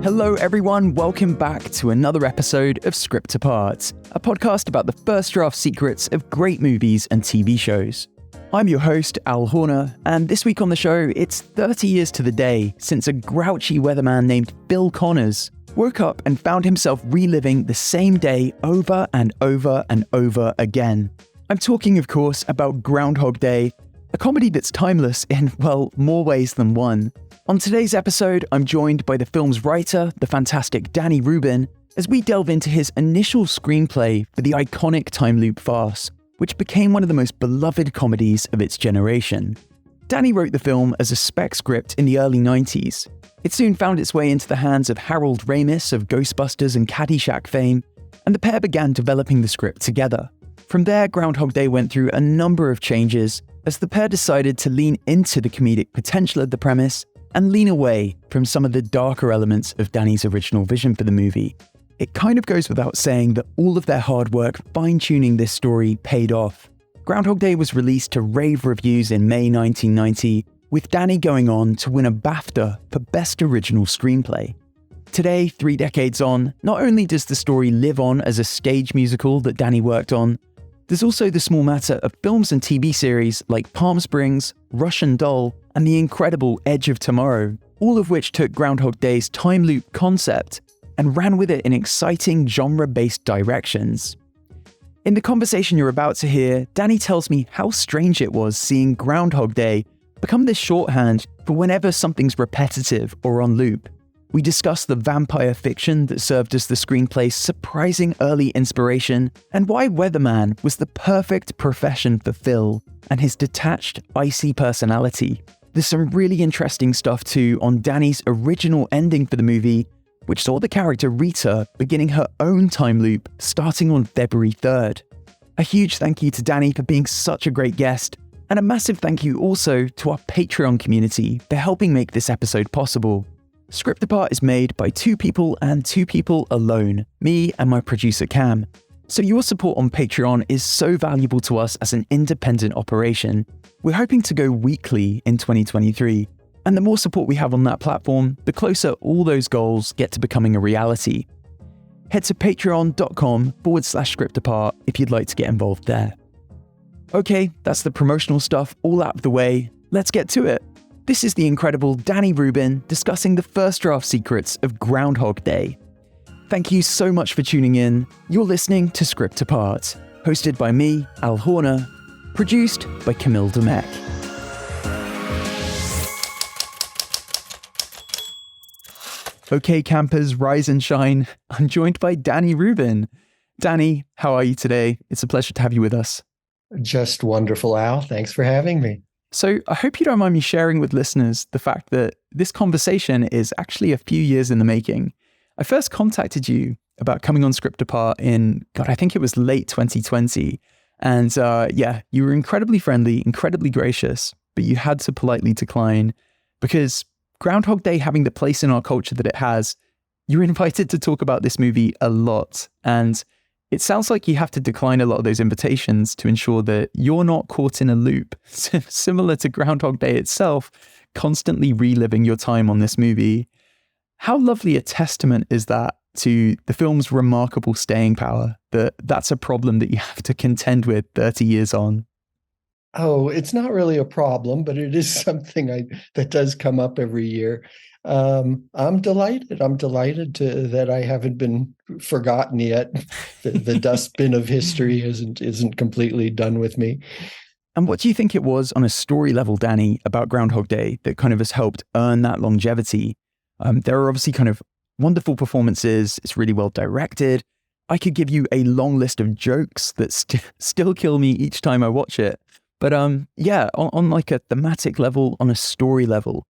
Hello everyone, welcome back to another episode of Script Apart, a podcast about the first draft secrets of great movies and TV shows. I'm your host, Al Horner, and this week on the show, it's 30 years to the day since a grouchy weatherman named Bill Connors woke up and found himself reliving the same day over and over and over again. I'm talking, of course, about Groundhog Day, a comedy that's timeless in, well, more ways than one. On today's episode, I'm joined by the film's writer, the fantastic Danny Rubin, as we delve into his initial screenplay for the iconic time loop farce, which became one of the most beloved comedies of its generation. Danny wrote the film as a spec script in the early 90s. It soon found its way into the hands of Harold Ramis of Ghostbusters and Caddyshack fame, and the pair began developing the script together. From there, Groundhog Day went through a number of changes as the pair decided to lean into the comedic potential of the premise and lean away from some of the darker elements of Danny's original vision for the movie. It kind of goes without saying that all of their hard work fine-tuning this story paid off. Groundhog Day was released to rave reviews in May 1990, with Danny going on to win a BAFTA for Best Original Screenplay. Today, 3 decades on, not only does the story live on as a stage musical that Danny worked on, there's also the small matter of films and TV series like Palm Springs, Russian Doll, and the incredible Edge of Tomorrow, all of which took Groundhog Day's time loop concept and ran with it in exciting genre-based directions. In the conversation you're about to hear, Danny tells me how strange it was seeing Groundhog Day become this shorthand for whenever something's repetitive or on loop. We discuss the vampire fiction that served as the screenplay's surprising early inspiration, and why weatherman was the perfect profession for Phil and his detached, icy personality. There's some really interesting stuff too on Danny's original ending for the movie, which saw the character Rita beginning her own time loop starting on February 3rd. A huge thank you to Danny for being such a great guest, and a massive thank you also to our Patreon community for helping make this episode possible. Script Apart is made by 2 people and 2 people alone, me and my producer Cam. So your support on Patreon is so valuable to us as an independent operation. We're hoping to go weekly in 2023, and the more support we have on that platform, the closer all those goals get to becoming a reality. Head to patreon.com/scriptapart if you'd like to get involved there. Okay, that's the promotional stuff all out of the way. Let's get to it. This is the incredible Danny Rubin discussing the first draft secrets of Groundhog Day. Thank you so much for tuning in. You're listening to Script Apart, hosted by me, Al Horner, produced by Camille Demecq. Okay, campers, rise and shine. I'm joined by Danny Rubin. Danny, how are you today? It's a pleasure to have you with us. Just wonderful, Al. Thanks for having me. So I hope you don't mind me sharing with listeners the fact that this conversation is actually a few years in the making. I first contacted you about coming on Script Apart in, I think it was late 2020. And you were incredibly friendly, incredibly gracious, but you had to politely decline because Groundhog Day having the place in our culture that it has, you're invited to talk about this movie a lot. And it sounds like you have to decline a lot of those invitations to ensure that you're not caught in a loop, similar to Groundhog Day itself, constantly reliving your time on this movie. How lovely a testament is that to the film's remarkable staying power, that that's a problem that you have to contend with 30 years on? Oh, it's not really a problem, but it is something that does come up every year. I'm delighted. I'm delighted that I haven't been forgotten yet. The dustbin of history isn't completely done with me. And what do you think it was on a story level, Danny, about Groundhog Day that kind of has helped earn that longevity? There are obviously kind of wonderful performances. It's really well directed. I could give you a long list of jokes that still kill me each time I watch it. But on like a thematic level, on a story level,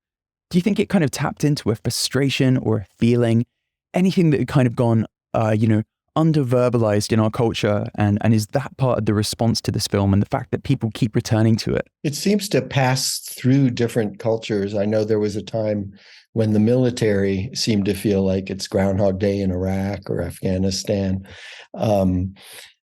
do you think it kind of tapped into a frustration or a feeling, anything that had kind of gone, under-verbalized in our culture, and is that part of the response to this film and the fact that people keep returning to it? It seems to pass through different cultures. I know there was a time when the military seemed to feel like it's Groundhog Day in Iraq or Afghanistan.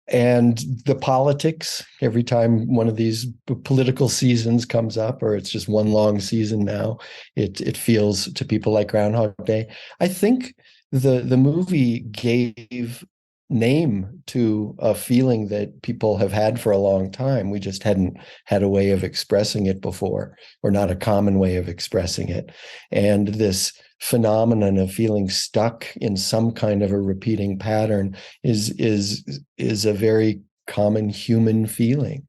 and the politics. Every time one of these political seasons comes up, or it's just one long season now, it feels to people like Groundhog Day. I think the movie gave name to a feeling that people have had for a long time. We just hadn't had a way of expressing it before, or not a common way of expressing it. And this phenomenon of feeling stuck in some kind of a repeating pattern is a very common human feeling.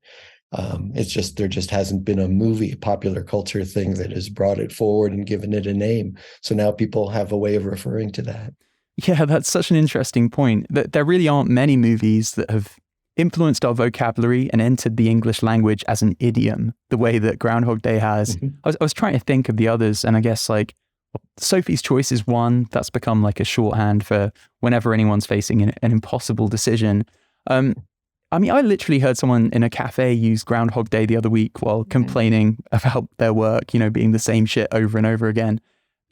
It's just there just hasn't been a movie, a popular culture thing that has brought it forward and given it a name. So now people have a way of referring to that. Yeah, that's such an interesting point. That there really aren't many movies that have influenced our vocabulary and entered the English language as an idiom, the way that Groundhog Day has. Mhm. I was trying to think of the others, and I guess like Sophie's Choice is one that's become like a shorthand for whenever anyone's facing an impossible decision. I mean, I literally heard someone in a cafe use Groundhog Day the other week while complaining about their work, being the same shit over and over again.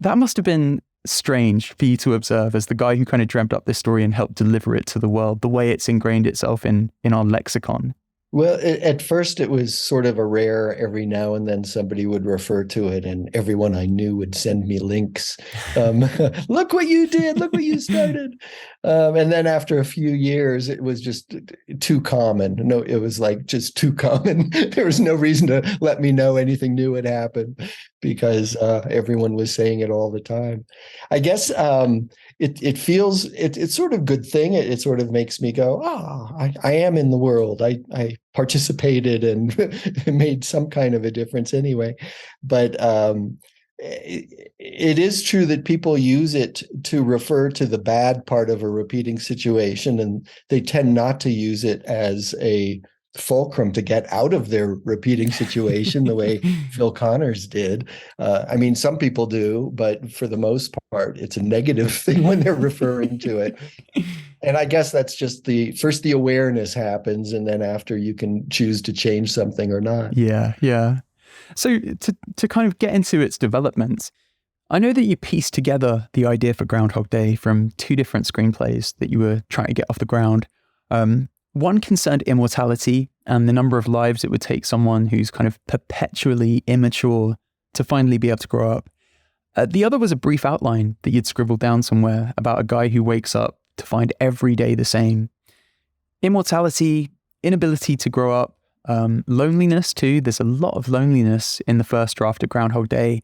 That must have been strange for you to observe as the guy who kind of dreamt up this story and helped deliver it to the world, the way it's ingrained itself in our lexicon. Well, at first it was sort of a rare, every now and then somebody would refer to it, and everyone I knew would send me links. Look what you did, look what you started. And then after a few years, it was just too common. No, it was like just too common. There was no reason to let me know anything new had happened because everyone was saying it all the time. I guess it feels it's sort of a good thing. It sort of makes me go, I am in the world. I participated and made some kind of a difference anyway. But it is true that people use it to refer to the bad part of a repeating situation, and they tend not to use it as a fulcrum to get out of their repeating situation the way Phil Connors did. I mean, some people do, but for the most part, it's a negative thing when they're referring to it. And I guess that's just the awareness happens, and then after you can choose to change something or not. Yeah. So to kind of get into its development, I know that you pieced together the idea for Groundhog Day from two different screenplays that you were trying to get off the ground. One concerned immortality and the number of lives it would take someone who's kind of perpetually immature to finally be able to grow up. The other was a brief outline that you'd scribbled down somewhere about a guy who wakes up to find every day the same. Immortality, inability to grow up, loneliness too. There's a lot of loneliness in the first draft of Groundhog Day.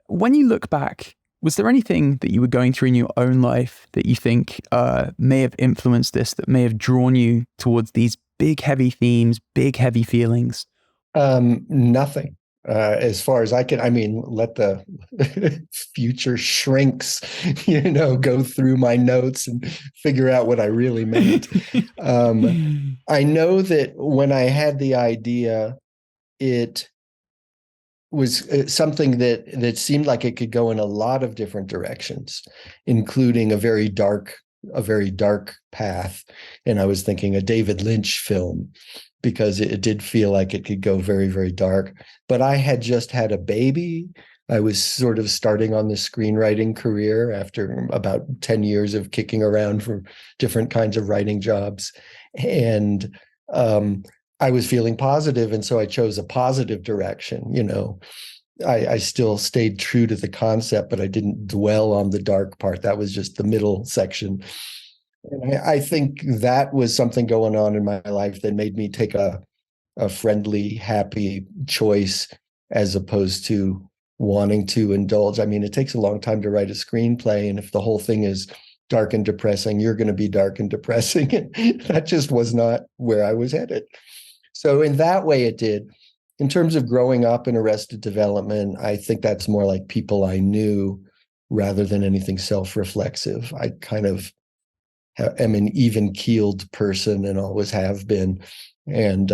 When you look back, was there anything that you were going through in your own life that you think may have influenced this, that may have drawn you towards these big, heavy themes, big, heavy feelings? Nothing. As far as I can, I mean, let the future shrinks, go through my notes and figure out what I really meant. I know that when I had the idea, it was something that seemed like it could go in a lot of different directions, including a very dark path. And I was thinking a David Lynch film, because it did feel like it could go very, very dark. But I had just had a baby. I was sort of starting on the screenwriting career after about 10 years of kicking around for different kinds of writing jobs. And I was feeling positive, and so I chose a positive direction. I still stayed true to the concept, but I didn't dwell on the dark part. That was just the middle section. And I think that was something going on in my life that made me take a friendly, happy choice as opposed to wanting to indulge. I mean, it takes a long time to write a screenplay, and if the whole thing is dark and depressing, you're going to be dark and depressing. And that just was not where I was headed. So in that way, it did. In terms of growing up in Arrested Development, I think that's more like people I knew rather than anything self-reflexive. I kind of am an even-keeled person and always have been. And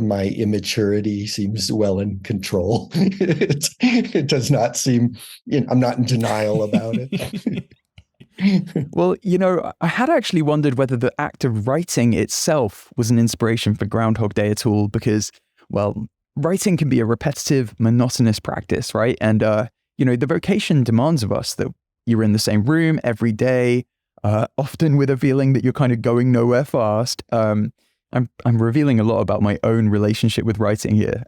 my immaturity seems well in control. It does not seem, I'm not in denial about it. Well, I had actually wondered whether the act of writing itself was an inspiration for Groundhog Day at all, because, well, writing can be a repetitive, monotonous practice, right? And, the vocation demands of us that you're in the same room every day, often with a feeling that you're kind of going nowhere fast. I'm revealing a lot about my own relationship with writing here.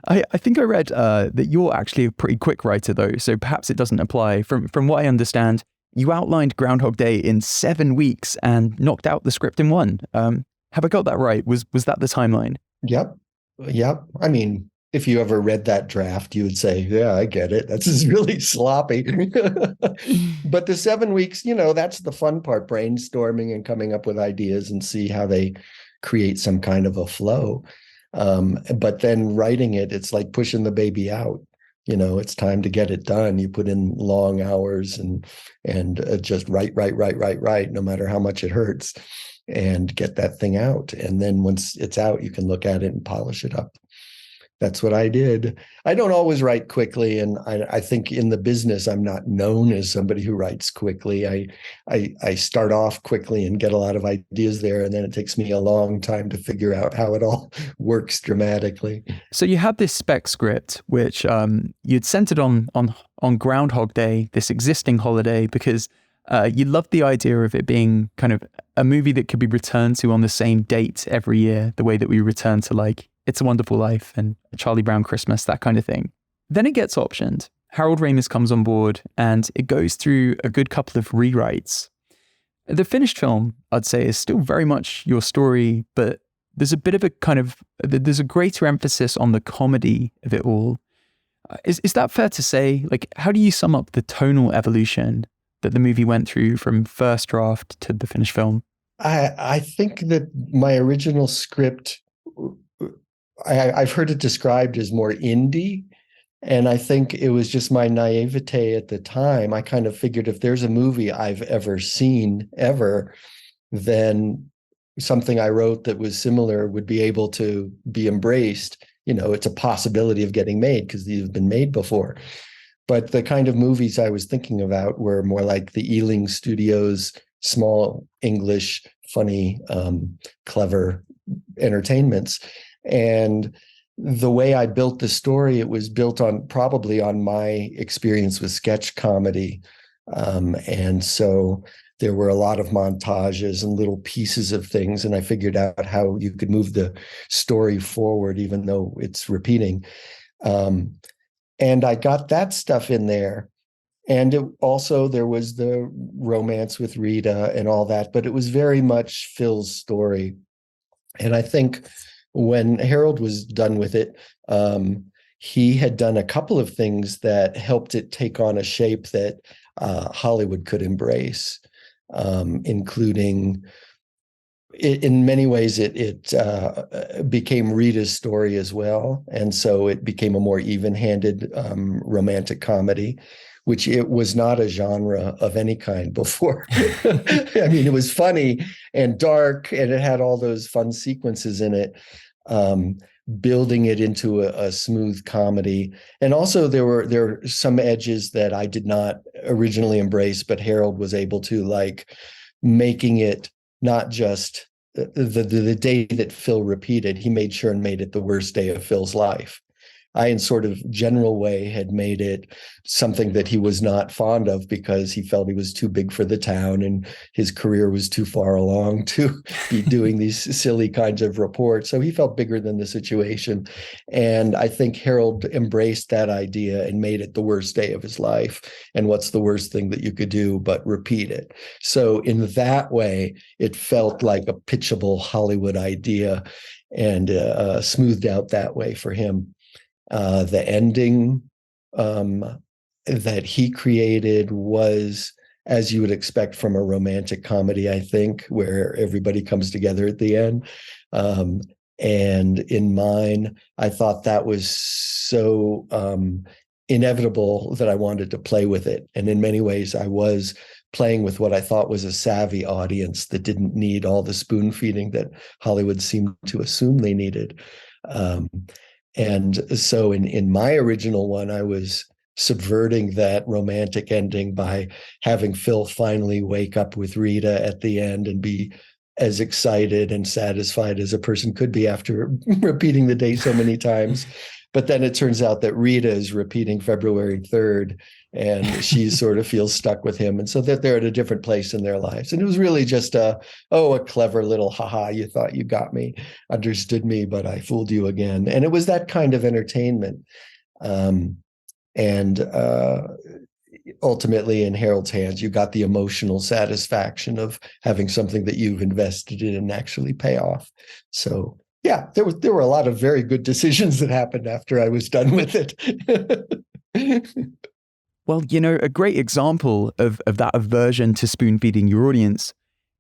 I think I read that you're actually a pretty quick writer, though, so perhaps it doesn't apply. From what I understand, you outlined Groundhog Day in 7 weeks and knocked out the script in one. Have I got that right? Was that the timeline? Yep. Yep. I mean, if you ever read that draft, you would say, yeah, I get it. That's just really sloppy. But the 7 weeks, that's the fun part, brainstorming and coming up with ideas and see how they create some kind of a flow. But then writing it, it's like pushing the baby out. It's time to get it done. You put in long hours and just write, no matter how much it hurts, and get that thing out. And then once it's out, you can look at it and polish it up. That's what I did. I don't always write quickly, and I think in the business, I'm not known as somebody who writes quickly. I start off quickly and get a lot of ideas there, and then it takes me a long time to figure out how it all works dramatically. So you had this spec script, which you'd centered on Groundhog Day, this existing holiday, because you loved the idea of it being kind of a movie that could be returned to on the same date every year, the way that we return to like It's a Wonderful Life and Charlie Brown Christmas, that kind of thing. Then it gets optioned. Harold Ramis comes on board and it goes through a good couple of rewrites. The finished film, I'd say, is still very much your story, but there's a bit of there's a greater emphasis on the comedy of it all. Is that fair to say? Like, how do you sum up the tonal evolution that the movie went through from first draft to the finished film? I think that my original script, I've heard it described as more indie. And I think it was just my naivete at the time. I kind of figured if there's a movie I've ever seen, then something I wrote that was similar would be able to be embraced. It's a possibility of getting made because these have been made before. But the kind of movies I was thinking about were more like the Ealing Studios, small English, funny, clever entertainments. And the way I built the story, it was built probably on my experience with sketch comedy. And so there were a lot of montages and little pieces of things. And I figured out how you could move the story forward, even though it's repeating. And I got that stuff in there. And there was the romance with Rita and all that, but it was very much Phil's story. And I think when Harold was done with it, he had done a couple of things that helped it take on a shape that Hollywood could embrace, including, in many ways, it became Rita's story as well. And so it became a more even-handed romantic comedy, which it was not a genre of any kind before. I mean, it was funny and dark, and it had all those fun sequences in it. Building it into a smooth comedy. And also there were some edges that I did not originally embrace, but Harold was able to, like, making it not just the day that Phil repeated, he made sure and made it the worst day of Phil's life. I, in sort of general way, had made it something that he was not fond of because he felt he was too big for the town and his career was too far along to be doing these silly kinds of reports. So he felt bigger than the situation. And I think Harold embraced that idea and made it the worst day of his life. And what's the worst thing that you could do but repeat it? So in that way, it felt like a pitchable Hollywood idea and smoothed out that way for him. The ending that he created was, as you would expect from a romantic comedy, I think, where everybody comes together at the end. And in mine, I thought that was so inevitable that I wanted to play with it. And in many ways, I was playing with what I thought was a savvy audience that didn't need all the spoon feeding that Hollywood seemed to assume they needed. And so in my original one, I was subverting that romantic ending by having Phil finally wake up with Rita at the end and be as excited and satisfied as a person could be after repeating the date so many times. But then it turns out that Rita is repeating February 3rd, and she sort of feels stuck with him, and so that they're at a different place in their lives. And it was really just a clever little haha, you thought you got me, understood me, but I fooled you again. And it was that kind of entertainment. And ultimately, in Harold's hands, you got the emotional satisfaction of having something that you've invested in and actually pay off. So yeah, there were a lot of very good decisions that happened after I was done with it. Well, a great example of that aversion to spoon feeding your audience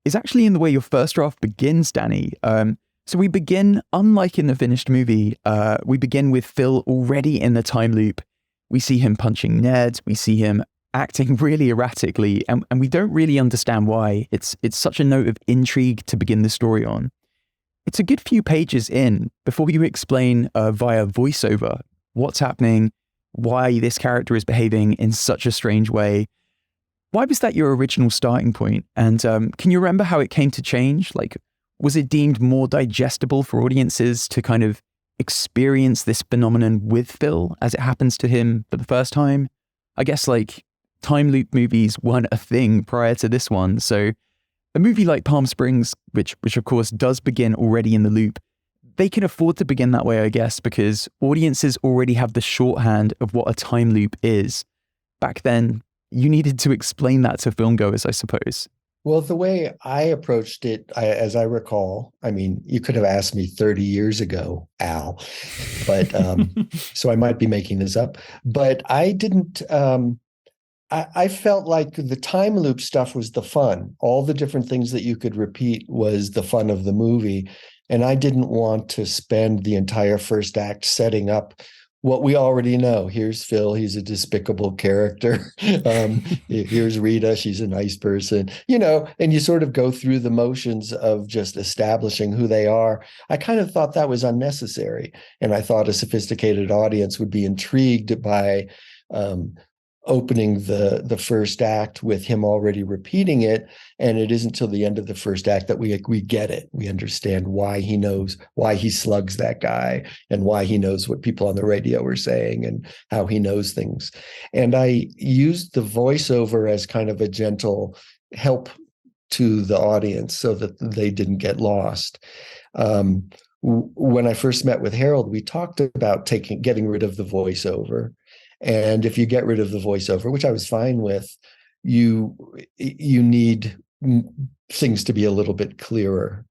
is actually in the way your first draft begins, Danny. So we begin, unlike in the finished movie, we begin with Phil already in the time loop. We see him punching Ned, we see him acting really erratically, and we don't really understand why. It's such a note of intrigue to begin the story on. It's a good few pages in before you explain via voiceover what's happening, why this character is behaving in such a strange way. Why was that your original starting point? And can you remember how it came to change? Like, was it deemed more digestible for audiences to kind of experience this phenomenon with Phil as it happens to him for the first time? I guess like time loop movies weren't a thing prior to this one. So a movie like Palm Springs, which of course does begin already in the loop, they can afford to begin that way, I guess, because audiences already have the shorthand of what a time loop is. Back then, you needed to explain that to filmgoers, I suppose. Well, the way I approached it, as I recall, I mean, you could have asked me 30 years ago, Al, but so I might be making this up, but I didn't, I felt like the time loop stuff was the fun. All the different things that you could repeat was the fun of the movie. And I didn't want to spend the entire first act setting up what we already know. Here's Phil, he's a despicable character. Here's Rita, she's a nice person, and you sort of go through the motions of just establishing who they are. I kind of thought that was unnecessary. And I thought a sophisticated audience would be intrigued by opening the first act with him already repeating it, and it isn't till the end of the first act that we get it. We understand why he knows, why he slugs that guy, and why he knows what people on the radio are saying and how he knows things. And I used the voiceover as kind of a gentle help to the audience so that they didn't get lost. When I first met with Harold, we talked about getting rid of the voiceover. And if you get rid of the voiceover, which I was fine with, you need things to be a little bit clearer.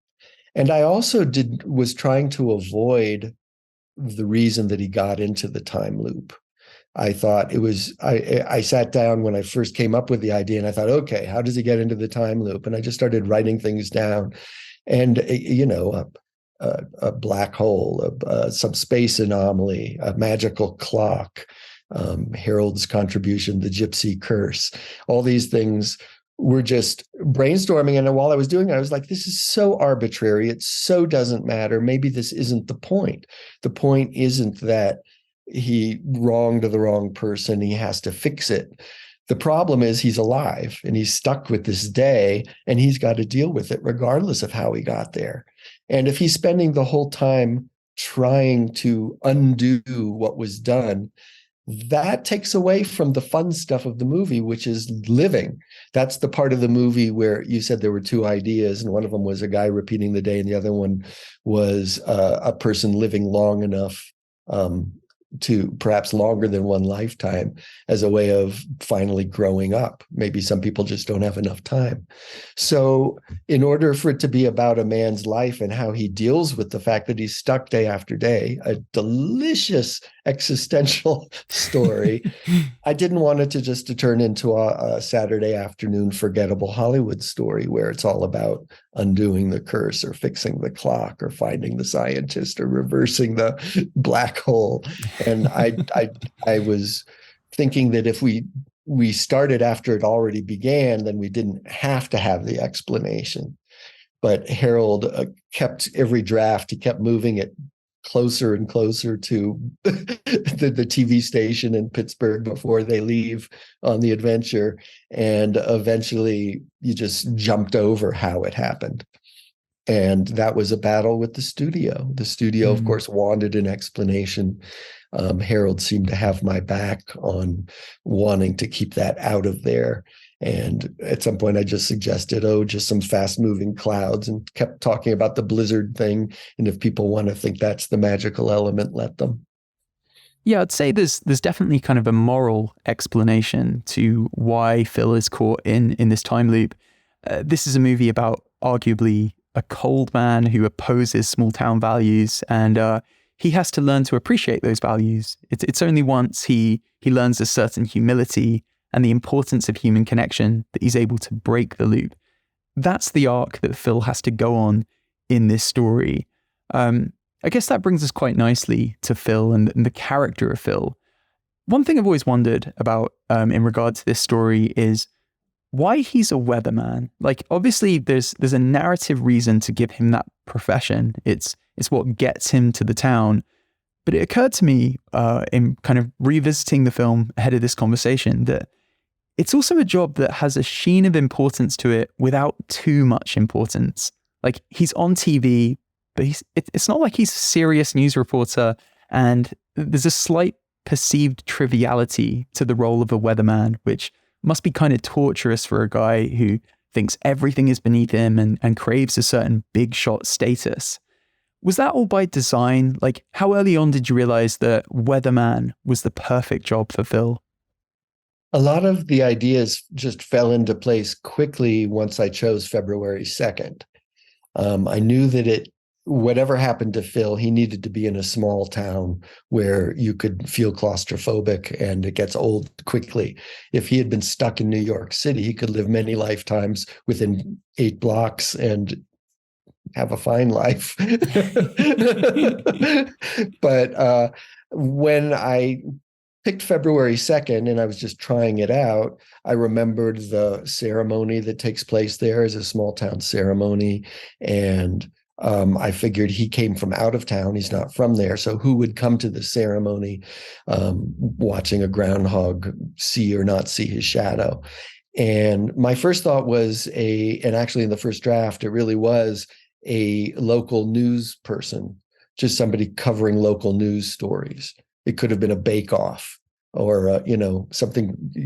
And I also was trying to avoid the reason that he got into the time loop. I thought it was, I sat down when I first came up with the idea and I thought, okay, how does he get into the time loop? And I just started writing things down. And, a black hole, some space anomaly, a magical clock, Harold's contribution, the gypsy curse, all these things were just brainstorming. And while I was doing it, I was like, this is so arbitrary. It so doesn't matter. Maybe this isn't the point. The point isn't that he wronged the wrong person. He has to fix it. The problem is he's alive and he's stuck with this day and he's got to deal with it regardless of how he got there. And if he's spending the whole time trying to undo what was done, that takes away from the fun stuff of the movie, which is living. That's the part of the movie where you said there were two ideas, and one of them was a guy repeating the day, and the other one was a person living long enough to perhaps longer than one lifetime as a way of finally growing up. Maybe some people just don't have enough time. So in order for it to be about a man's life and how he deals with the fact that he's stuck day after day, a delicious existential story, I didn't want it to turn into a Saturday afternoon forgettable Hollywood story where it's all about undoing the curse or fixing the clock or finding the scientist or reversing the black hole. And I was thinking that if we started after it already began, then we didn't have to have the explanation. But Harold kept every draft, he kept moving it closer and closer to the TV station in Pittsburgh before they leave on the adventure. And eventually you just jumped over how it happened. And that was a battle with the studio. The studio, of Mm. course, wanted an explanation. Harold seemed to have my back on wanting to keep that out of there. And at some point, I just suggested, just some fast moving clouds, and kept talking about the blizzard thing. And if people want to think that's the magical element, let them. Yeah, I'd say there's definitely kind of a moral explanation to why Phil is caught in this time loop. This is a movie about arguably a cold man who opposes small town values, and he has to learn to appreciate those values. It's only once he learns a certain humility and the importance of human connection that he's able to break the loop. That's the arc that Phil has to go on in this story. I guess that brings us quite nicely to Phil and the character of Phil. One thing I've always wondered about in regard to this story is why he's a weatherman. Like, obviously, there's a narrative reason to give him that profession. It's what gets him to the town. But it occurred to me in kind of revisiting the film ahead of this conversation that it's also a job that has a sheen of importance to it without too much importance. Like, he's on TV, but it's not like he's a serious news reporter, and there's a slight perceived triviality to the role of a weatherman, which must be kind of torturous for a guy who thinks everything is beneath him and craves a certain big shot status. Was that all by design? Like, how early on did you realize that weatherman was the perfect job for Phil? A lot of the ideas just fell into place quickly once I chose February 2nd. I knew that whatever happened to Phil, he needed to be in a small town where you could feel claustrophobic and it gets old quickly. If he had been stuck in New York City, he could live many lifetimes within 8 blocks and have a fine life. But when I picked February 2nd and I was just trying it out, I remembered the ceremony that takes place there as a small town ceremony. And I figured he came from out of town. He's not from there. So who would come to the ceremony watching a groundhog see or not see his shadow? And my first thought was and actually in the first draft, it really was a local news person, just somebody covering local news stories. It could have been a bake-off or,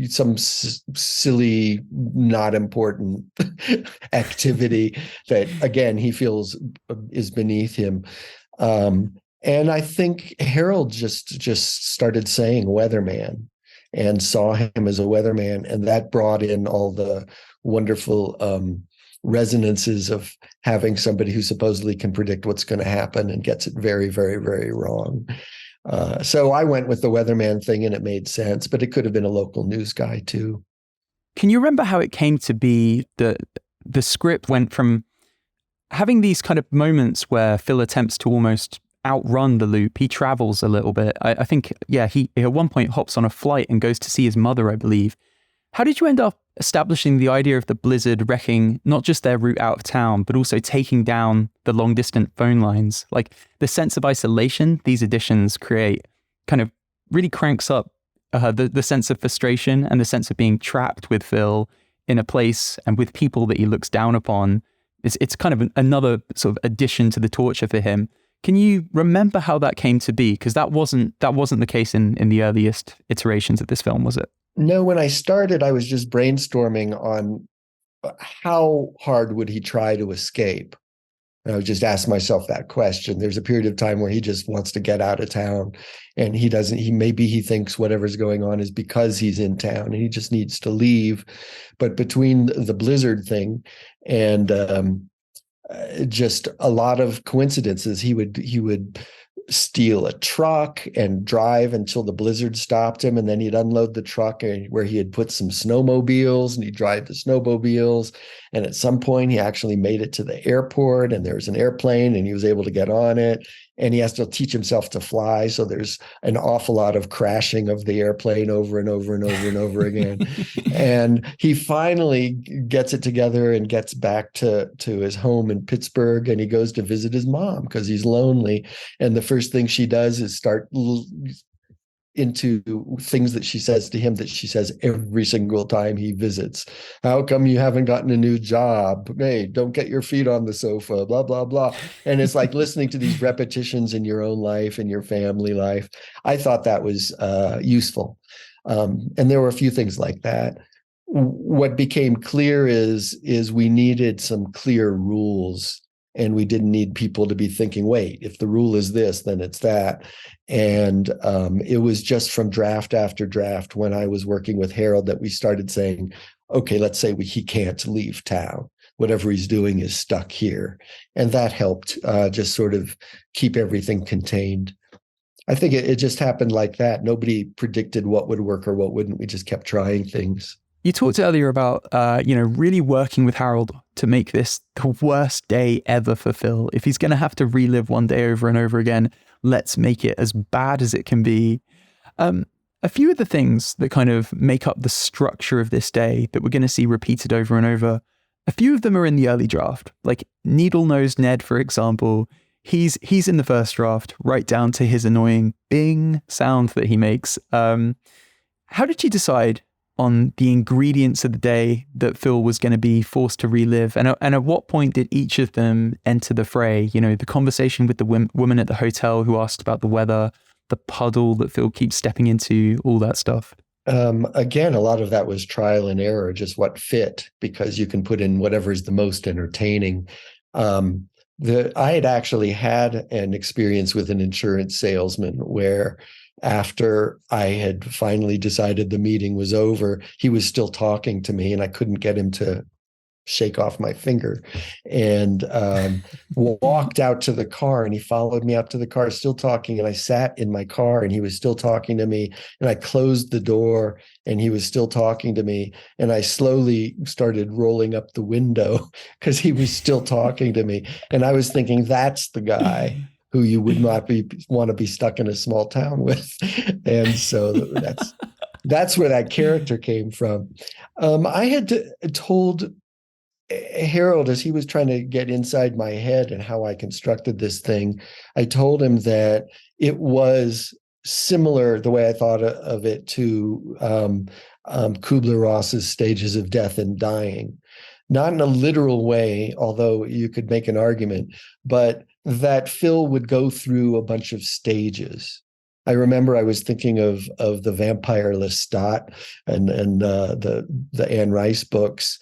some silly, not important activity that, again, he feels is beneath him. And I think Harold just started saying weatherman and saw him as a weatherman. And that brought in all the wonderful resonances of having somebody who supposedly can predict what's going to happen and gets it very, very, very wrong. So I went with the weatherman thing and it made sense, but it could have been a local news guy too. Can you remember how it came to be that the script went from having these kind of moments where Phil attempts to almost outrun the loop? He travels a little bit. I think, yeah, he at one point hops on a flight and goes to see his mother, I believe. How did you end up establishing the idea of the blizzard wrecking not just their route out of town, but also taking down the long distant phone lines? Like, the sense of isolation these additions create kind of really cranks up the sense of frustration and the sense of being trapped with Phil in a place and with people that he looks down upon. It's kind of another sort of addition to the torture for him. Can you remember how that came to be? Because that wasn't the case in the earliest iterations of this film, was it? No, when I started, I was just brainstorming on how hard would he try to escape. And I would just ask myself that question. There's a period of time where he just wants to get out of town, and maybe he thinks whatever's going on is because he's in town and he just needs to leave. But between the blizzard thing and just a lot of coincidences, he would steal a truck and drive until the blizzard stopped him, and then he'd unload the truck where he had put some snowmobiles, and he'd drive the snowmobiles. And at some point he actually made it to the airport, and there was an airplane and he was able to get on it, and he has to teach himself to fly, so there's an awful lot of crashing of the airplane over and over and over and over again. And he finally gets it together and gets back to his home in Pittsburgh, and he goes to visit his mom because he's lonely. And the first thing she does is start into things that she says to him that she says every single time he visits. How come you haven't gotten a new job? Hey, don't get your feet on the sofa, blah, blah, blah. And it's like listening to these repetitions in your own life and your family life. I thought that was useful. And there were a few things like that. What became clear is we needed some clear rules, and we didn't need people to be thinking, wait, if the rule is this, then it's that. And it was just from draft after draft when I was working with Harold that we started saying, okay, let's say he can't leave town. Whatever he's doing is stuck here. And that helped just sort of keep everything contained. I think it just happened like that. Nobody predicted what would work or what wouldn't. We just kept trying things. You talked earlier about, really working with Harold to make this the worst day ever for Phil. If he's going to have to relive one day over and over again, let's make it as bad as it can be. A few of the things that kind of make up the structure of this day that we're going to see repeated over and over, a few of them are in the early draft. Like Needle-Nosed Ned, for example, he's in the first draft, right down to his annoying bing sound that he makes. How did you decide on the ingredients of the day that Phil was going to be forced to relive? And at what point did each of them enter the fray? You know, the conversation with the woman at the hotel who asked about the weather, the puddle that Phil keeps stepping into, all that stuff. Again, a lot of that was trial and error, just what fit, because you can put in whatever is the most entertaining. I had actually had an experience with an insurance salesman where after I had finally decided the meeting was over, he was still talking to me and I couldn't get him to shake off my finger, and walked out to the car, and he followed me out to the car still talking, and I sat in my car and he was still talking to me, and I closed the door and he was still talking to me, and I slowly started rolling up the window because he was still talking to me, and I was thinking, that's the guy who you would not want to be stuck in a small town with. And so that's where that character came from. I had told Harold, as he was trying to get inside my head and how I constructed this thing, I told him that it was similar, the way I thought of it, to Kubler-Ross's Stages of Death and Dying. Not in a literal way, although you could make an argument, but that Phil would go through a bunch of stages. I remember I was thinking of the Vampire Lestat and the Anne Rice books,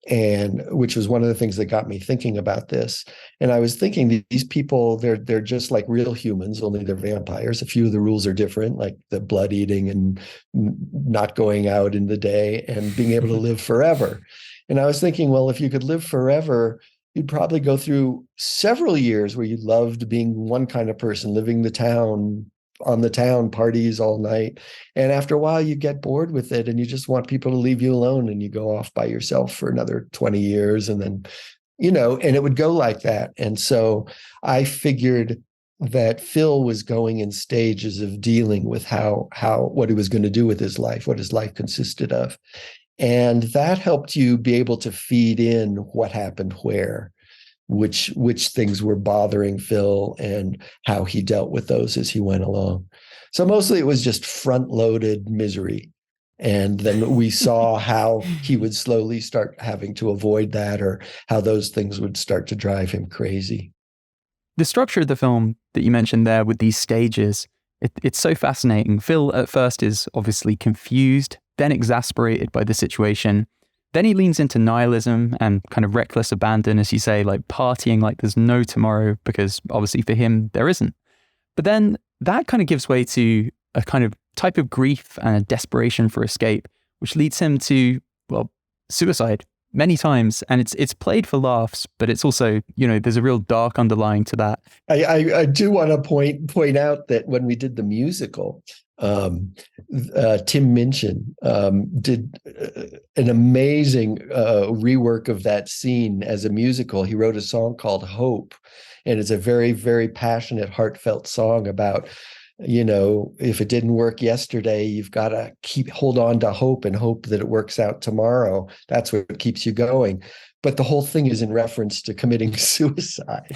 and which was one of the things that got me thinking about this. And I was thinking, these people, they're just like real humans, only they're vampires. A few of the rules are different, like the blood eating and not going out in the day and being able to live forever. And I was thinking, well, if you could live forever, you'd probably go through several years where you loved being one kind of person, living on the town parties all night. And after a while, you get bored with it and you just want people to leave you alone, and you go off by yourself for another 20 years. And then, and it would go like that. And so I figured that Phil was going in stages of dealing with what he was going to do with his life, what his life consisted of. And that helped you be able to feed in what happened where, which things were bothering Phil and how he dealt with those as he went along. So mostly it was just front-loaded misery. And then we saw how he would slowly start having to avoid that, or how those things would start to drive him crazy. The structure of the film that you mentioned there with these stages, it's so fascinating. Phil at first is obviously confused, then exasperated by the situation. Then he leans into nihilism and kind of reckless abandon, as you say, like partying like there's no tomorrow, because obviously for him, there isn't. But then that kind of gives way to a kind of type of grief and a desperation for escape, which leads him to, suicide many times. And it's played for laughs, but it's also, there's a real dark underlying to that. I do want to point out that when we did the musical, Tim Minchin did an amazing rework of that scene as a musical. He wrote a song called Hope, and it's a very, very passionate, heartfelt song about, if it didn't work yesterday, you've got to hold on to hope and hope that it works out tomorrow. That's what keeps you going. but the whole thing is in reference to committing suicide.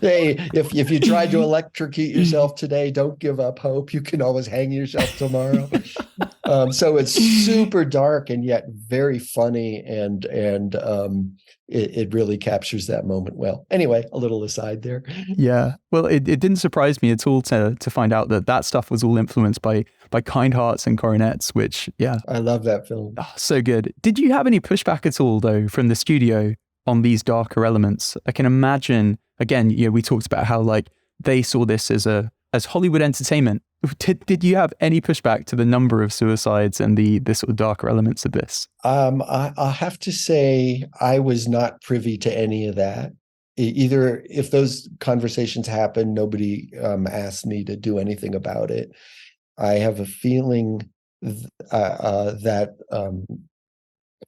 Hey, if you tried to electrocute yourself today, don't give up hope. You can always hang yourself tomorrow. So it's super dark and yet very funny, and it really captures that moment well. Anyway, a little aside there. Yeah. Well, it didn't surprise me at all to find out that stuff was all influenced by Kind Hearts and Coronets, which, yeah. I love that film. Oh, so good. Did you have any pushback at all, though, from the studio on these darker elements? I can imagine, again, we talked about how like they saw this as Hollywood entertainment. Did you have any pushback to the number of suicides and the sort of darker elements of this? I'll have to say I was not privy to any of that. Either if those conversations happened, nobody asked me to do anything about it. I have a feeling that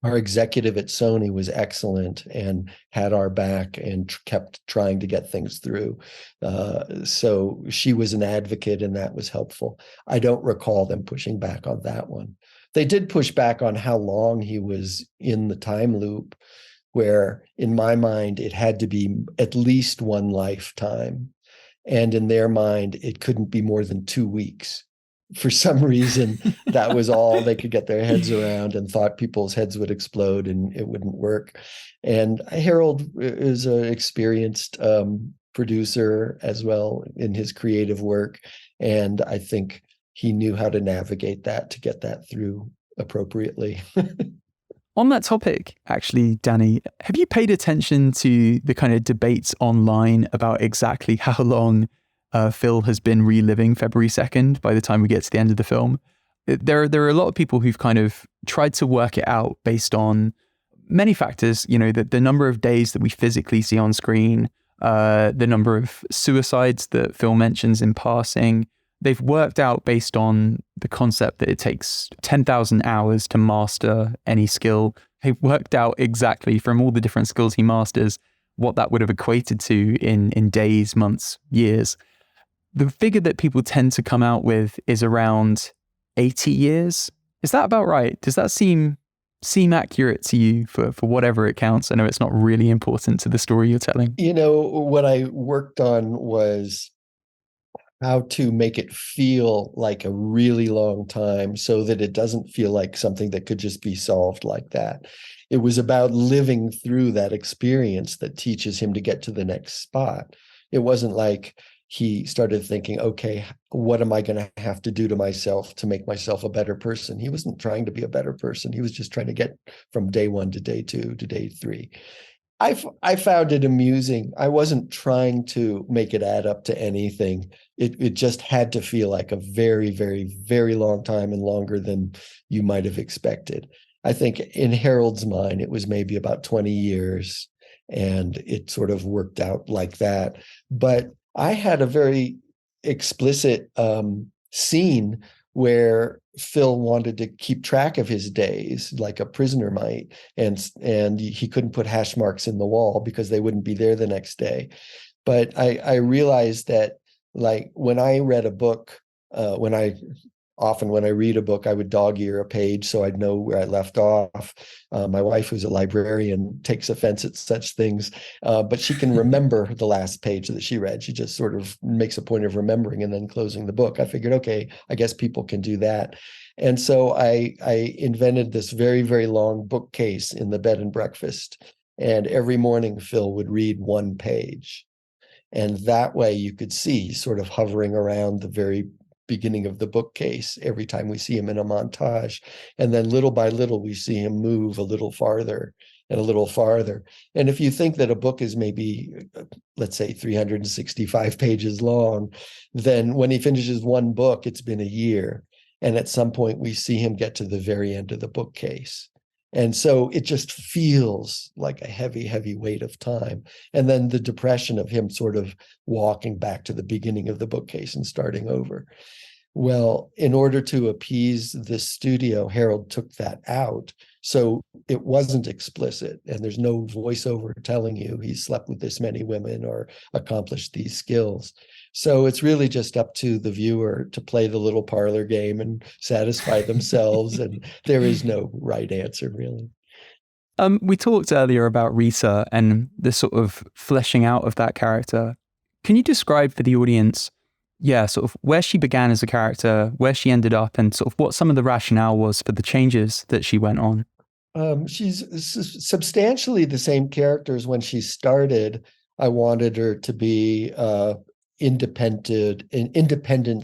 our executive at Sony was excellent and had our back and kept trying to get things through. So she was an advocate, and that was helpful. I don't recall them pushing back on that one. They did push back on how long he was in the time loop, where in my mind, it had to be at least one lifetime. And in their mind, it couldn't be more than 2 weeks. For some reason, that was all they could get their heads around, and thought people's heads would explode and it wouldn't work. And Harold is an experienced producer as well in his creative work. And I think he knew how to navigate that to get that through appropriately. On that topic, actually, Danny, have you paid attention to the kind of debates online about exactly how long Phil has been reliving February 2nd by the time we get to the end of the film? There are a lot of people who've kind of tried to work it out based on many factors, the number of days that we physically see on screen, the number of suicides that Phil mentions in passing. They've worked out based on the concept that it takes 10,000 hours to master any skill. They've worked out exactly from all the different skills he masters what that would have equated to in days, months, years. The figure that people tend to come out with is around 80 years. Is that about right? Does that seem accurate to you for whatever it counts? I know it's not really important to the story you're telling. What I worked on was how to make it feel like a really long time so that it doesn't feel like something that could just be solved like that. It was about living through that experience that teaches him to get to the next spot. It wasn't like he started thinking, okay, what am I going to have to do to myself to make myself a better person? He wasn't trying to be a better person. He was just trying to get from day 1 to day 2 to day 3. I found it amusing. I wasn't trying to make it add up to anything. It just had to feel like a very, very, very long time, and longer than you might have expected. I think in Harold's mind, it was maybe about 20 years, and it sort of worked out like that. But I had a very explicit scene where Phil wanted to keep track of his days like a prisoner might, and he couldn't put hash marks in the wall because they wouldn't be there the next day. But I realized that, like, when I read a book, when I read a book, I would dog ear a page so I'd know where I left off. My wife, who's a librarian, takes offense at such things, but she can remember the last page that she read. She just sort of makes a point of remembering and then closing the book. I figured, okay, I guess people can do that. And so I invented this very, very long bookcase in the bed and breakfast. And every morning, Phil would read one page. And that way you could see sort of hovering around the very beginning of the bookcase every time we see him in a montage. And then little by little, we see him move a little farther and a little farther. And if you think that a book is maybe, let's say, 365 pages long, then when he finishes one book, it's been a year. And at some point, we see him get to the very end of the bookcase. And so it just feels like a heavy, heavy weight of time. And then the depression of him sort of walking back to the beginning of the bookcase and starting over. Well, in order to appease the studio, Harold took that out. So it wasn't explicit, and there's no voiceover telling you he slept with this many women or accomplished these skills. So it's really just up to the viewer to play the little parlor game and satisfy themselves. And there is no right answer, really. We talked earlier about Rita and the sort of fleshing out of that character. Can you describe for the audience, sort of where she began as a character, where she ended up, and sort of what some of the rationale was for the changes that she went on? She's substantially the same character as when she started. I wanted her to be an independent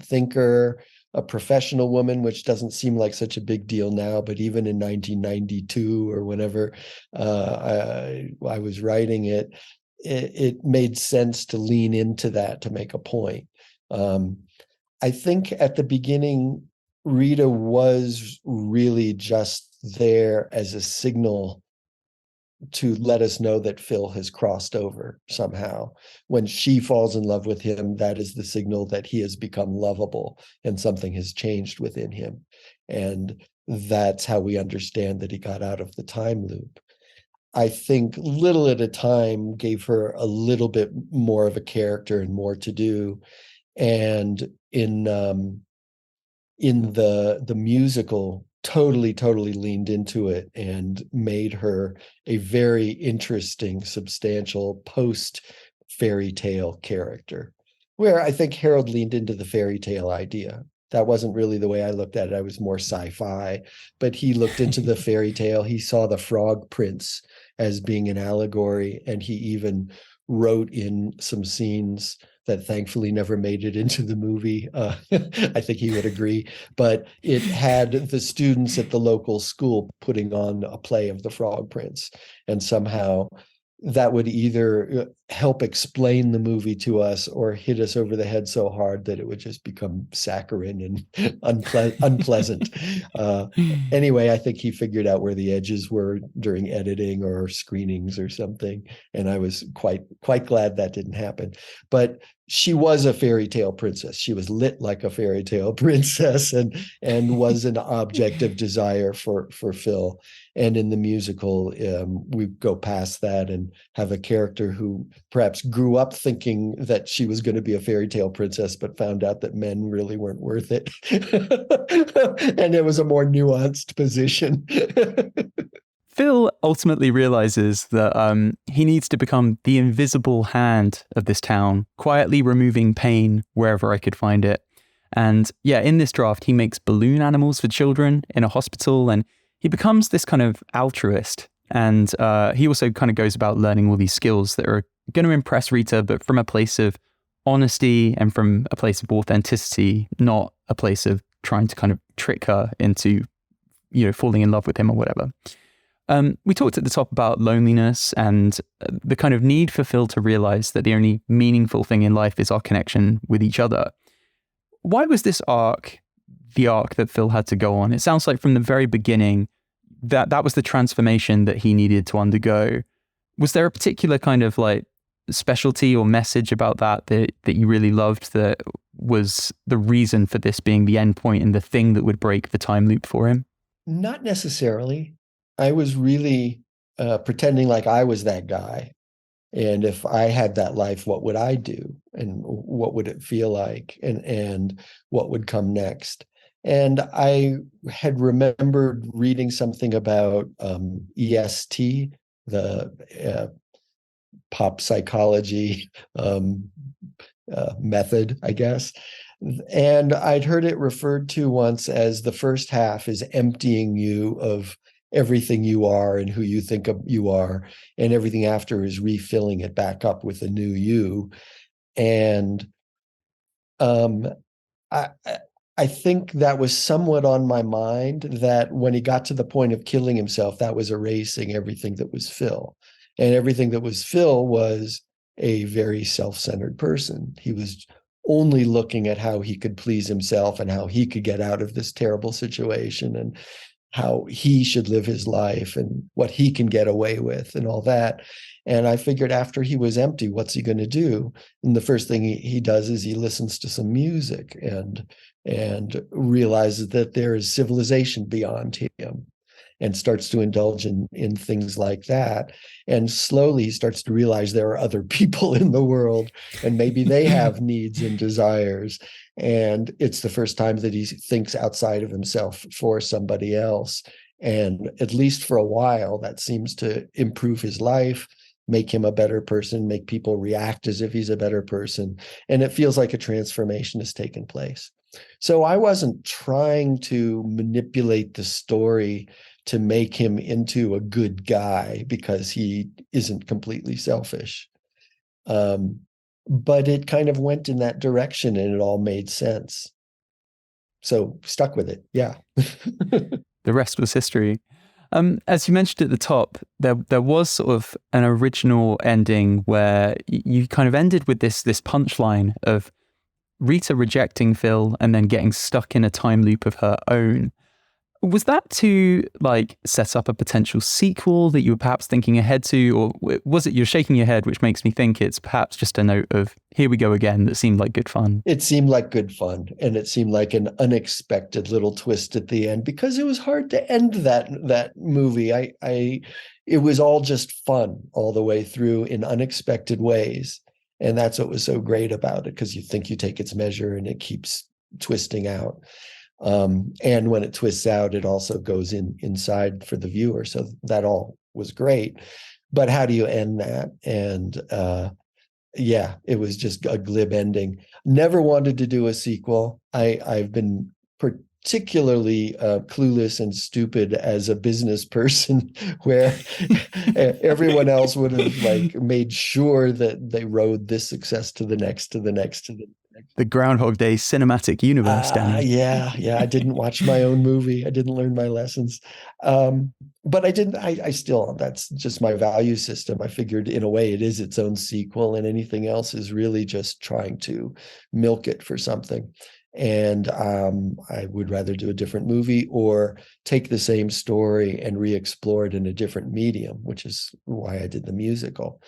thinker, a professional woman, which doesn't seem like such a big deal now, but even in 1992 or whenever I was writing it, it made sense to lean into that to make a point. I think at the beginning, Rita was really just there as a signal to let us know that Phil has crossed over somehow. When she falls in love with him, that is the signal that he has become lovable and something has changed within him. And that's how we understand that he got out of the time loop. I think little at a time gave her a little bit more of a character and more to do. And in the musical, totally leaned into it and made her a very interesting, substantial post fairy tale character, where I think Harold leaned into the fairy tale idea. That wasn't really the way I looked at it. I was more sci-fi, but he looked into the fairy tale. He saw the Frog Prince as being an allegory, and he even wrote in some scenes that thankfully never made it into the movie. I think he would agree, but it had the students at the local school putting on a play of the Frog Prince, and somehow that would either help explain the movie to us or hit us over the head so hard that it would just become saccharine and unpleasant. Anyway, I think he figured out where the edges were during editing or screenings or something, and I was quite glad that didn't happen. But she was a fairy tale princess. She was lit like a fairy tale princess, and was an object of desire for Phil. And in the musical, we go past that and have a character who perhaps grew up thinking that she was going to be a fairy tale princess, but found out that men really weren't worth it. And it was a more nuanced position. Phil ultimately realizes that he needs to become the invisible hand of this town, quietly removing pain wherever I could find it. And in this draft, he makes balloon animals for children in a hospital, and he becomes this kind of altruist. And he also kind of goes about learning all these skills that are going to impress Rita, but from a place of honesty and from a place of authenticity, not a place of trying to kind of trick her into, falling in love with him or whatever. We talked at the top about loneliness and the kind of need for Phil to realize that the only meaningful thing in life is our connection with each other. Why was this arc the arc that Phil had to go on? It sounds like from the very beginning that was the transformation that he needed to undergo. Was there a particular kind of like specialty or message about that you really loved that was the reason for this being the end point and the thing that would break the time loop for him? Not necessarily. I was really pretending like I was that guy. And if I had that life, what would I do? And what would it feel like? And what would come next? And I had remembered reading something about EST, the pop psychology method, I guess. And I'd heard it referred to once as the first half is emptying you of everything you are and who you think of you are, and everything after is refilling it back up with a new you. And I think that was somewhat on my mind, that when he got to the point of killing himself, that was erasing everything that was Phil. And everything that was Phil was a very self-centered person. He was only looking at how he could please himself and how he could get out of this terrible situation and how he should live his life and what he can get away with and all that. And I figured after he was empty, what's he going to do? And the first thing he does is he listens to some music and realizes that there is civilization beyond him, and starts to indulge in things like that. And slowly he starts to realize there are other people in the world, and maybe they have needs and desires. And it's the first time that he thinks outside of himself for somebody else. And at least for a while, that seems to improve his life, make him a better person, make people react as if he's a better person. And it feels like a transformation has taken place. So I wasn't trying to manipulate the story to make him into a good guy because he isn't completely selfish. But it kind of went in that direction and it all made sense. So stuck with it. Yeah. The rest was history. As you mentioned at the top, there was sort of an original ending where you kind of ended with this punchline of Rita rejecting Phil and then getting stuck in a time loop of her own. Was that to like set up a potential sequel that you were perhaps thinking ahead to, or was it you're shaking your head, which makes me think it's perhaps just a note of here we go again that seemed like good fun? It seemed like good fun, and it seemed like an unexpected little twist at the end because it was hard to end that movie. It was all just fun all the way through in unexpected ways, and that's what was so great about it, because you think you take its measure and it keeps twisting out. And when it twists out, it also goes inside for the viewer. So that all was great. But how do you end that? And yeah, it was just a glib ending. Never wanted to do a sequel. I've been particularly clueless and stupid as a business person, where everyone else would have like made sure that they rode this success to the next, to the next, to the next. The Groundhog Day cinematic universe, Danny. Yeah. I didn't watch my own movie. I didn't learn my lessons. But I still, that's just my value system. I figured in a way it is its own sequel, and anything else is really just trying to milk it for something. And I would rather do a different movie or take the same story and re-explore it in a different medium, which is why I did the musical.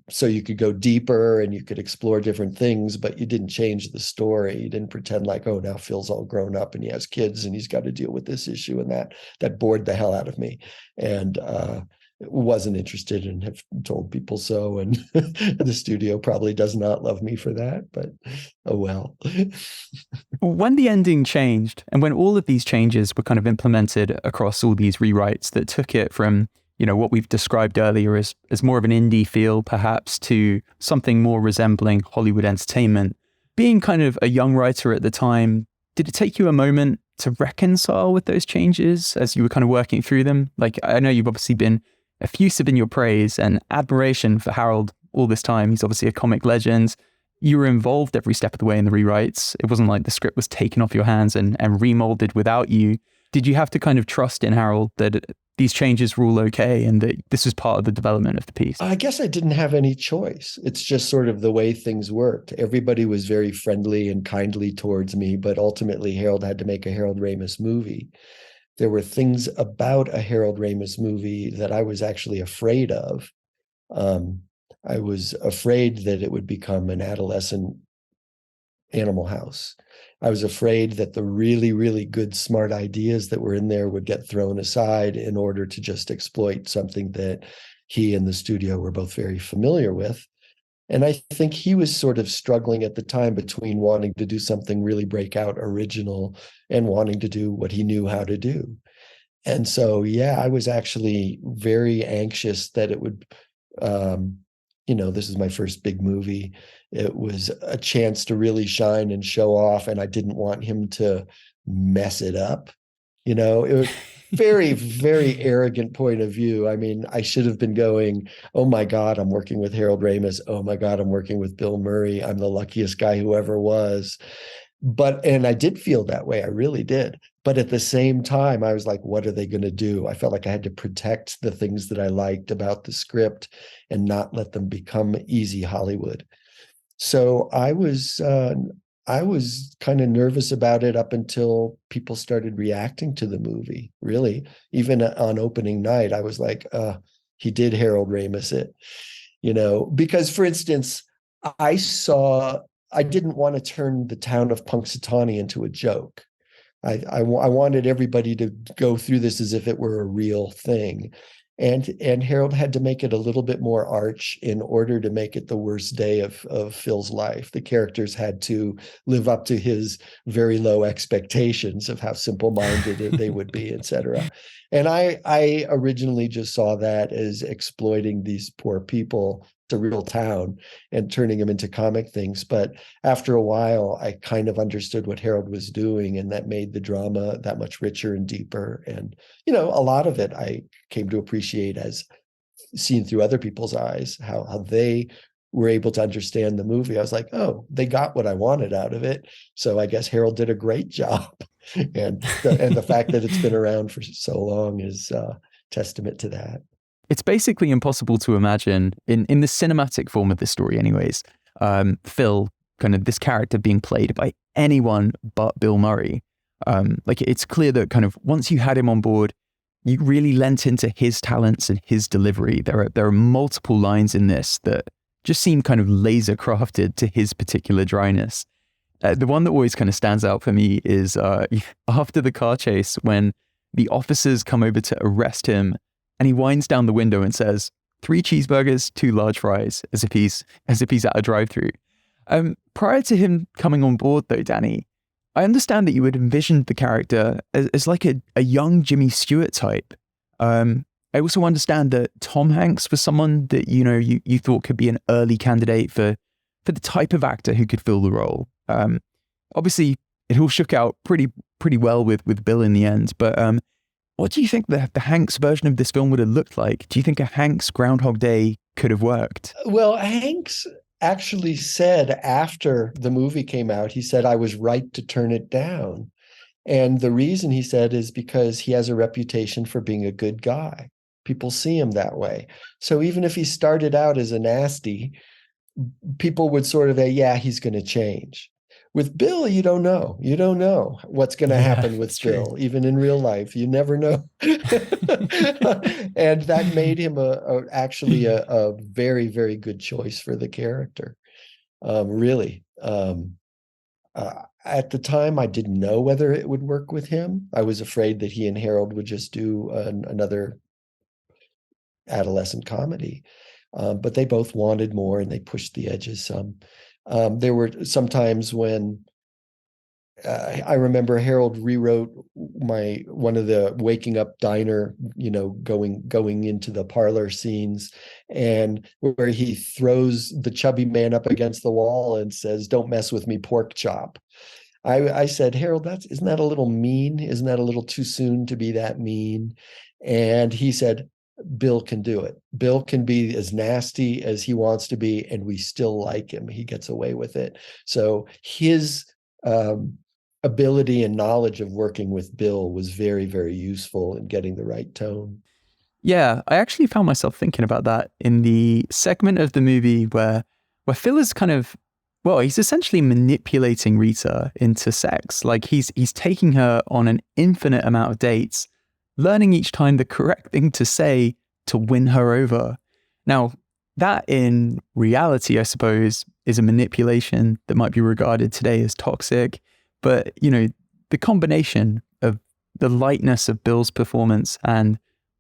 So you could go deeper and you could explore different things, but you didn't change the story. You didn't pretend like, oh, now Phil's all grown up and he has kids and he's got to deal with this issue and that. That bored the hell out of me. And wasn't interested, and have told people so. And the studio probably does not love me for that, but oh well. When the ending changed, and when all of these changes were kind of implemented across all these rewrites that took it from, you know, what we've described earlier as more of an indie feel, perhaps, to something more resembling Hollywood entertainment, being kind of a young writer at the time, did it take you a moment to reconcile with those changes as you were kind of working through them? Like, I know you've obviously been effusive in your praise and admiration for Harold all this time. He's obviously a comic legend. You were involved every step of the way in the rewrites. It wasn't like the script was taken off your hands and remolded without you. Did you have to kind of trust in Harold that these changes were all okay and that this was part of the development of the piece? I guess I didn't have any choice. It's just sort of the way things worked. Everybody was very friendly and kindly towards me, but ultimately Harold had to make a Harold Ramis movie. There were things about a Harold Ramis movie that I was actually afraid of. I was afraid that it would become an adolescent Animal House. I was afraid that the really, really good, smart ideas that were in there would get thrown aside in order to just exploit something that he and the studio were both very familiar with. And I think he was sort of struggling at the time between wanting to do something really breakout, original, and wanting to do what he knew how to do. And so, yeah, I was actually very anxious that it would, this is my first big movie. It was a chance to really shine and show off, and I didn't want him to mess it up. It was very, very arrogant point of view. I mean, I should have been going, oh my God, I'm working with Harold Ramis. Oh my God, I'm working with Bill Murray. I'm the luckiest guy who ever was. And I did feel that way. I really did. But at the same time, I was like, what are they going to do? I felt like I had to protect the things that I liked about the script and not let them become easy Hollywood. So I was kind of nervous about it up until people started reacting to the movie, really. Even on opening night, I was like, he did Harold Ramis it, because, for instance, I didn't want to turn the town of Punxsutawney into a joke. I wanted everybody to go through this as if it were a real thing. And Harold had to make it a little bit more arch in order to make it the worst day of Phil's life. The characters had to live up to his very low expectations of how simple-minded they would be, etc. And I originally just saw that as exploiting these poor people to real town and turning them into comic things. But after a while, I kind of understood what Harold was doing, and that made the drama that much richer and deeper. And, a lot of it I came to appreciate as seen through other people's eyes, how they were able to understand the movie. I was like, oh, they got what I wanted out of it. So I guess Harold did a great job. And the fact that it's been around for so long is testament to that. It's basically impossible to imagine, in the cinematic form of the story anyways, Phil, kind of this character being played by anyone but Bill Murray. Like, it's clear that kind of once you had him on board, you really lent into his talents and his delivery. There are multiple lines in this that just seem kind of laser crafted to his particular dryness. The one that always kind of stands out for me is after the car chase, when the officers come over to arrest him, and he winds down the window and says, 3 cheeseburgers, 2 large fries, as if he's at a drive-through. Prior to him coming on board, though, Danny, I understand that you had envisioned the character as like a young Jimmy Stewart type. I also understand that Tom Hanks was someone that you thought could be an early candidate for the type of actor who could fill the role. Obviously, it all shook out pretty well with Bill in the end, but what do you think the Hanks version of this film would have looked like? Do you think a Hanks Groundhog Day could have worked? Well, Hanks actually said after the movie came out, he said, I was right to turn it down. And the reason, he said, is because he has a reputation for being a good guy. People see him that way. So even if he started out as a nasty, people would sort of say, yeah, he's going to change. With Bill, you don't know. You don't know what's going to happen with Bill, true. Even in real life. You never know. And that made him actually a very, very good choice for the character. Really. At the time, I didn't know whether it would work with him. I was afraid that he and Harold would just do another adolescent comedy. But they both wanted more, and they pushed the edges some. There were some times when I remember Harold rewrote one of the waking up diner, going into the parlor scenes, and where he throws the chubby man up against the wall and says, "Don't mess with me, pork chop." I said, Harold, isn't that a little mean? Isn't that a little too soon to be that mean? And he said, Bill can do it. Bill can be as nasty as he wants to be, and we still like him. He gets away with it. So his ability and knowledge of working with Bill was very, very useful in getting the right tone. Yeah, I actually found myself thinking about that in the segment of the movie where Phil is kind of, he's essentially manipulating Rita into sex. Like he's taking her on an infinite amount of dates, learning each time the correct thing to say to win her over. Now, that in reality, I suppose, is a manipulation that might be regarded today as toxic. But, the combination of the lightness of Bill's performance and,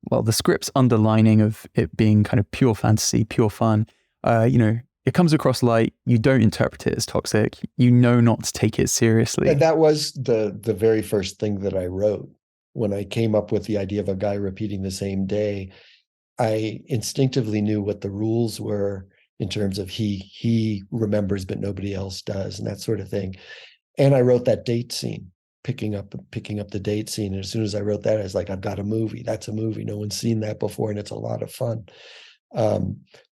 the script's underlining of it being kind of pure fantasy, pure fun, it comes across light. You don't interpret it as toxic. You know not to take it seriously. And that was the very first thing that I wrote. When I came up with the idea of a guy repeating the same day, I instinctively knew what the rules were in terms of he remembers, but nobody else does, and that sort of thing. And I wrote that date scene, picking up the date scene. And as soon as I wrote that, I was like, I've got a movie. That's a movie. No one's seen that before, and it's a lot of fun.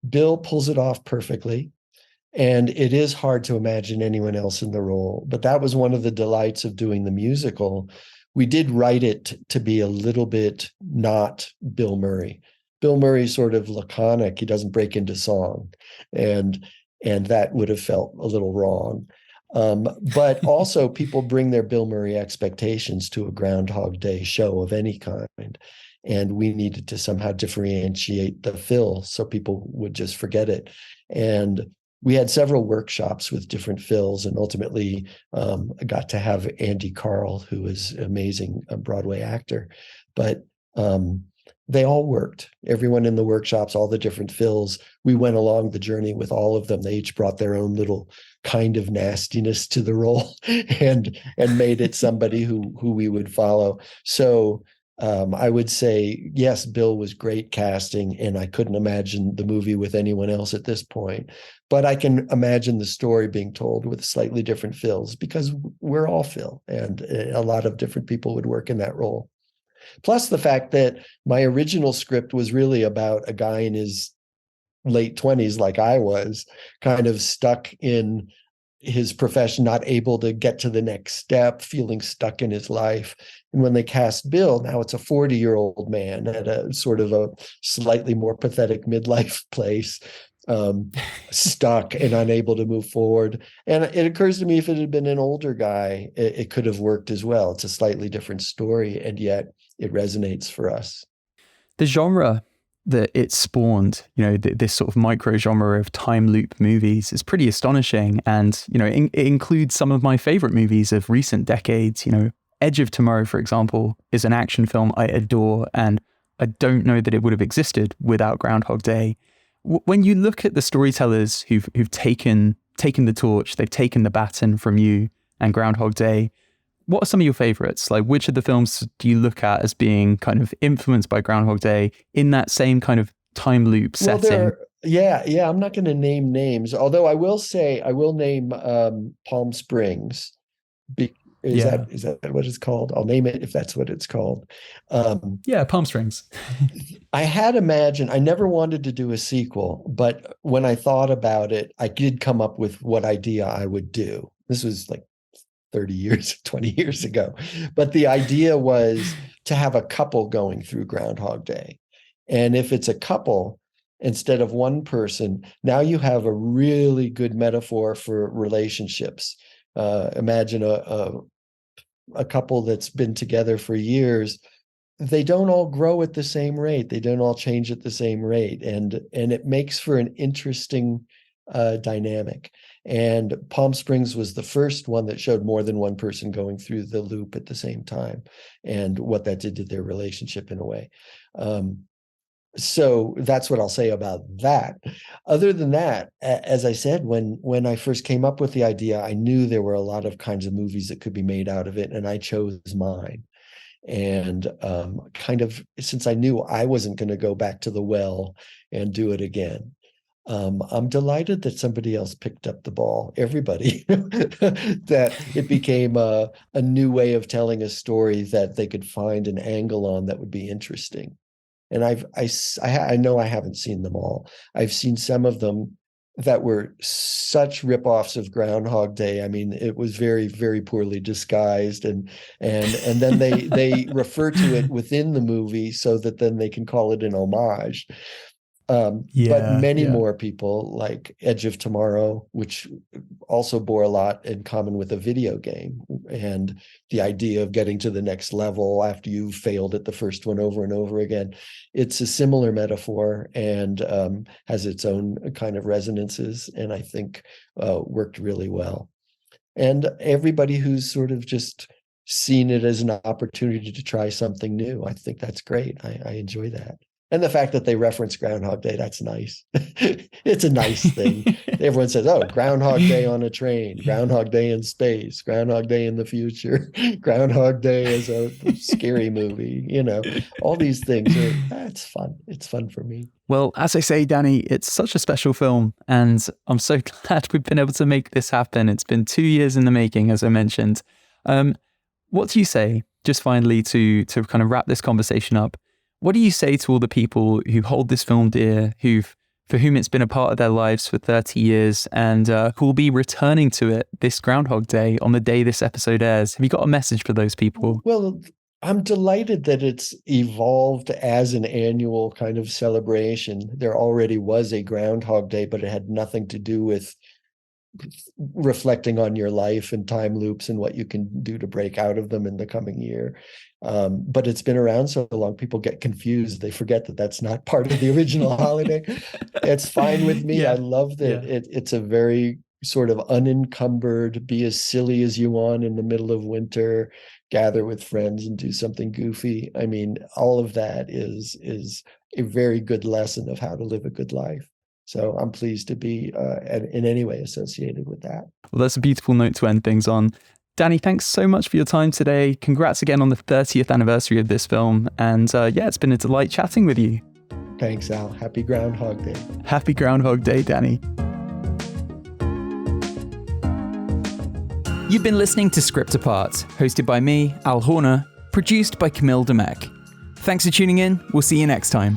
Bill pulls it off perfectly. And it is hard to imagine anyone else in the role. But that was one of the delights of doing the musical. We did write it to be a little bit not Bill Murray. Bill Murray's sort of laconic. He doesn't break into song. And that would have felt a little wrong. But also people bring their Bill Murray expectations to a Groundhog Day show of any kind. And we needed to somehow differentiate the Phil so people would just forget it. And we had several workshops with different Phils, and ultimately I got to have Andy Carl, who is an amazing Broadway actor. But They all worked. Everyone in the workshops, all the different fills, we went along the journey with all of them. They each brought their own little kind of nastiness to the role and made it somebody who we would follow. So I would say, yes, Bill was great casting, and I couldn't imagine the movie with anyone else at this point. But I can imagine the story being told with slightly different fills, because we're all Phil, and a lot of different people would work in that role. Plus the fact that my original script was really about a guy in his late 20s, like I was, kind of stuck in his profession, not able to get to the next step, feeling stuck in his life. And when they cast Bill, now it's a 40-year-old man at a sort of a slightly more pathetic midlife place, stuck and unable to move forward. And it occurs to me, if it had been an older guy, it could have worked as well. It's a slightly different story, and yet it resonates for us. The genre that it spawned, this sort of micro genre of time loop movies is pretty astonishing. And, it includes some of my favorite movies of recent decades. Edge of Tomorrow, for example, is an action film I adore, and I don't know that it would have existed without Groundhog Day. When you look at the storytellers who've taken the torch, they've taken the baton from you and Groundhog Day, what are some of your favorites? Like, which of the films do you look at as being kind of influenced by Groundhog Day in that same kind of time loop setting? Yeah. I'm not going to name names, although I will say, I will name Palm Springs. Is that what it's called? I'll name it if that's what it's called. Palm Springs. I had imagined, I never wanted to do a sequel, but when I thought about it, I did come up with what idea I would do. This was like 20 years ago. But the idea was to have a couple going through Groundhog Day. And if it's a couple, instead of one person, now you have a really good metaphor for relationships. Imagine a couple that's been together for years. They don't all grow at the same rate. They don't all change at the same rate. And it makes for an interesting dynamic. And Palm Springs was the first one that showed more than one person going through the loop at the same time, and what that did to their relationship in a way. So that's what I'll say about that. Other than that, as I said, when I first came up with the idea, I knew there were a lot of kinds of movies that could be made out of it, and I chose mine. And kind of, since I knew I wasn't going to go back to the well and do it again, I'm delighted that somebody else picked up the ball, everybody, that it became a new way of telling a story that they could find an angle on that would be interesting. And I know I haven't seen them all. I've seen some of them that were such ripoffs of Groundhog Day. I mean, it was very, very poorly disguised, and then they refer to it within the movie so that then they can call it an homage. But many more people, like Edge of Tomorrow, which also bore a lot in common with a video game, and the idea of getting to the next level after you failed at the first one over and over again. It's a similar metaphor, and has its own kind of resonances, and I think worked really well. And everybody who's sort of just seen it as an opportunity to try something new, I think that's great. I enjoy that. And the fact that they reference Groundhog Day, that's nice. It's a nice thing. Everyone says, oh, Groundhog Day on a train, Groundhog Day in space, Groundhog Day in the future, Groundhog Day is a scary movie. All these things that's fun. It's fun for me. Well, as I say, Danny, it's such a special film, and I'm so glad we've been able to make this happen. It's been 2 years in the making, as I mentioned. What do you say, just finally, to kind of wrap this conversation up? What do you say to all the people who hold this film dear, for whom it's been a part of their lives for 30 years, and who will be returning to it this Groundhog Day on the day this episode airs? Have you got a message for those people? Well, I'm delighted that it's evolved as an annual kind of celebration. There already was a Groundhog Day, but it had nothing to do with reflecting on your life and time loops and what you can do to break out of them in the coming year. But it's been around so long, people get confused. They forget that that's not part of the original holiday. It's fine with me. I love that. It's a very sort of unencumbered, be as silly as you want in the middle of winter, gather with friends and do something goofy. I mean, all of that is a very good lesson of how to live a good life. So I'm pleased to be in any way associated with that. Well, that's a beautiful note to end things on. Danny, thanks so much for your time today. Congrats again on the 30th anniversary of this film. And it's been a delight chatting with you. Thanks, Al. Happy Groundhog Day. Happy Groundhog Day, Danny. You've been listening to Script Apart, hosted by me, Al Horner, produced by Camille Demek. Thanks for tuning in. We'll see you next time.